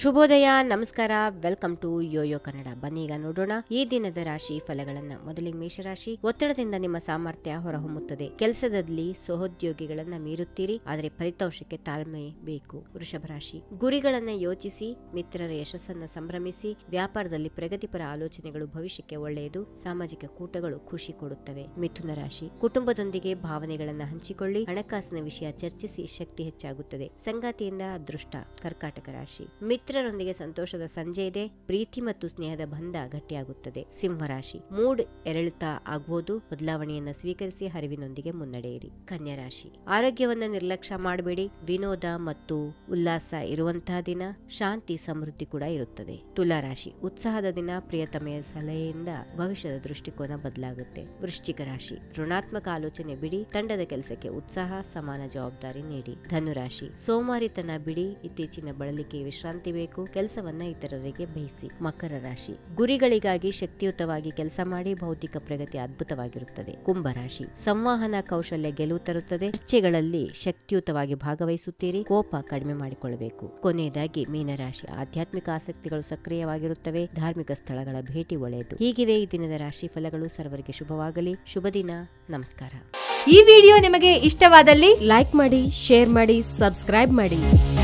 ಶುಭೋದಯ, ನಮಸ್ಕಾರ. Welcome to Yoyo Kannada. ಬನ್ನಿ ಈಗ ನೋಡೋಣ ಈ ದಿನದ ರಾಶಿ ಫಲಗಳನ್ನ. ಮೊದಲಿಗೆ ಮೇಷರಾಶಿ. ಒತ್ತಡದಿಂದ ನಿಮ್ಮ ಸಾಮರ್ಥ್ಯ ಹೊರಹೊಮ್ಮುತ್ತದೆ. ಕೆಲಸದಲ್ಲಿ ಸಹೋದ್ಯೋಗಿಗಳನ್ನ ಮೀರುತ್ತೀರಿ, ಆದರೆ ಫಲಿತಾಂಶಕ್ಕೆ ತಾಳ್ಮೆ ಬೇಕು. ವೃಷಭ ರಾಶಿ. ಗುರಿಗಳನ್ನ ಯೋಚಿಸಿ, ಮಿತ್ರರ ಯಶಸ್ಸನ್ನ ಸಂಭ್ರಮಿಸಿ. ವ್ಯಾಪಾರದಲ್ಲಿ ಪ್ರಗತಿಪರ ಆಲೋಚನೆಗಳು ಭವಿಷ್ಯಕ್ಕೆ ಒಳ್ಳೆಯದು. ಸಾಮಾಜಿಕ ಕೂಟಗಳು ಖುಷಿ ಕೊಡುತ್ತವೆ. ಮಿಥುನ ರಾಶಿ. ಕುಟುಂಬದೊಂದಿಗೆ ಭಾವನೆಗಳನ್ನ ಹಂಚಿಕೊಳ್ಳಿ. ಹಣಕಾಸಿನ ವಿಷಯ ಚರ್ಚಿಸಿ, ಶಕ್ತಿ ಹೆಚ್ಚಾಗುತ್ತದೆ. ಸಂಗಾತಿಯಿಂದ ಅದೃಷ್ಟ. ಕರ್ಕಾಟಕ ರಾಶಿ. ಮಿತ್ರರೊಂದಿಗೆ ಸಂತೋಷದ ಸಂಜೆ ಇದೆ. ಪ್ರೀತಿ ಮತ್ತು ಸ್ನೇಹದ ಬಂಧ ಗಟ್ಟಿಯಾಗುತ್ತದೆ. ಸಿಂಹರಾಶಿ. ಮೂಡ್ ಏರಿಳಿತ ಆಗಬಹುದು. ಬದಲಾವಣೆಯನ್ನ ಸ್ವೀಕರಿಸಿ ಹರಿವಿನೊಂದಿಗೆ ಮುನ್ನಡೆಯಿರಿ. ಕನ್ಯಾ ರಾಶಿ. ಆರೋಗ್ಯವನ್ನ ನಿರ್ಲಕ್ಷ್ಯ ಮಾಡಬೇಡಿ. ವಿನೋದ ಮತ್ತು ಉಲ್ಲಾಸ ಇರುವಂತಹ ದಿನ. ಶಾಂತಿ ಸಮೃದ್ಧಿ ಕೂಡ ಇರುತ್ತದೆ. ತುಲಾ ರಾಶಿ. ಉತ್ಸಾಹದ ದಿನ. ಪ್ರಿಯತಮೆಯ ಸಲಹೆಯಿಂದ ಭವಿಷ್ಯದ ದೃಷ್ಟಿಕೋನ ಬದಲಾಗುತ್ತೆ. ವೃಶ್ಚಿಕ ರಾಶಿ. ಋಣಾತ್ಮಕ ಆಲೋಚನೆ ಬಿಡಿ. ತಂಡದ ಕೆಲಸಕ್ಕೆ ಉತ್ಸಾಹ, ಸಮಾನ ಜವಾಬ್ದಾರಿ ನೀಡಿ. ಧನುರಾಶಿ. ಸೋಮಾರಿತನ ಬಿಡಿ. ಇತ್ತೀಚಿನ ಬಳಲಿಕೆ ವಿಶ್ರಾಂತಿ ಬೇಕು. ಕೆಲಸವನ್ನ ಇತರರಿಗೆ ಬಯಸಿ. ಮಕರ ರಾಶಿ. ಗುರಿಗಳಿಗಾಗಿ ಶಕ್ತಿಯುತವಾಗಿ ಕೆಲಸ ಮಾಡಿ. ಭೌತಿಕ ಪ್ರಗತಿ ಅದ್ಭುತವಾಗಿರುತ್ತದೆ. ಕುಂಭರಾಶಿ. ಸಂವಹನ ಕೌಶಲ್ಯ ಗೆಲುವು ತರುತ್ತದೆ. ಚರ್ಚೆಗಳಲ್ಲಿ ಶಕ್ತಿಯುತವಾಗಿ ಭಾಗವಹಿಸುತ್ತೀರಿ. ಕೋಪ ಕಡಿಮೆ ಮಾಡಿಕೊಳ್ಳಬೇಕು. ಕೊನೆಯದಾಗಿ ಮೀನರಾಶಿ. ಆಧ್ಯಾತ್ಮಿಕ ಆಸಕ್ತಿಗಳು ಸಕ್ರಿಯವಾಗಿರುತ್ತವೆ. ಧಾರ್ಮಿಕ ಸ್ಥಳಗಳ ಭೇಟಿ ಒಳ್ಳೆಯದು. ಹೀಗಿವೆ ಈ ದಿನದ ರಾಶಿ ಫಲಗಳು. ಸರ್ವರಿಗೆ ಶುಭವಾಗಲಿ. ಶುಭ ದಿನ. ನಮಸ್ಕಾರ. ಈ ವಿಡಿಯೋ ನಿಮಗೆ ಇಷ್ಟವಾದಲ್ಲಿ ಲೈಕ್ ಮಾಡಿ, ಶೇರ್ ಮಾಡಿ, ಸಬ್ಸ್ಕ್ರೈಬ್ ಮಾಡಿ.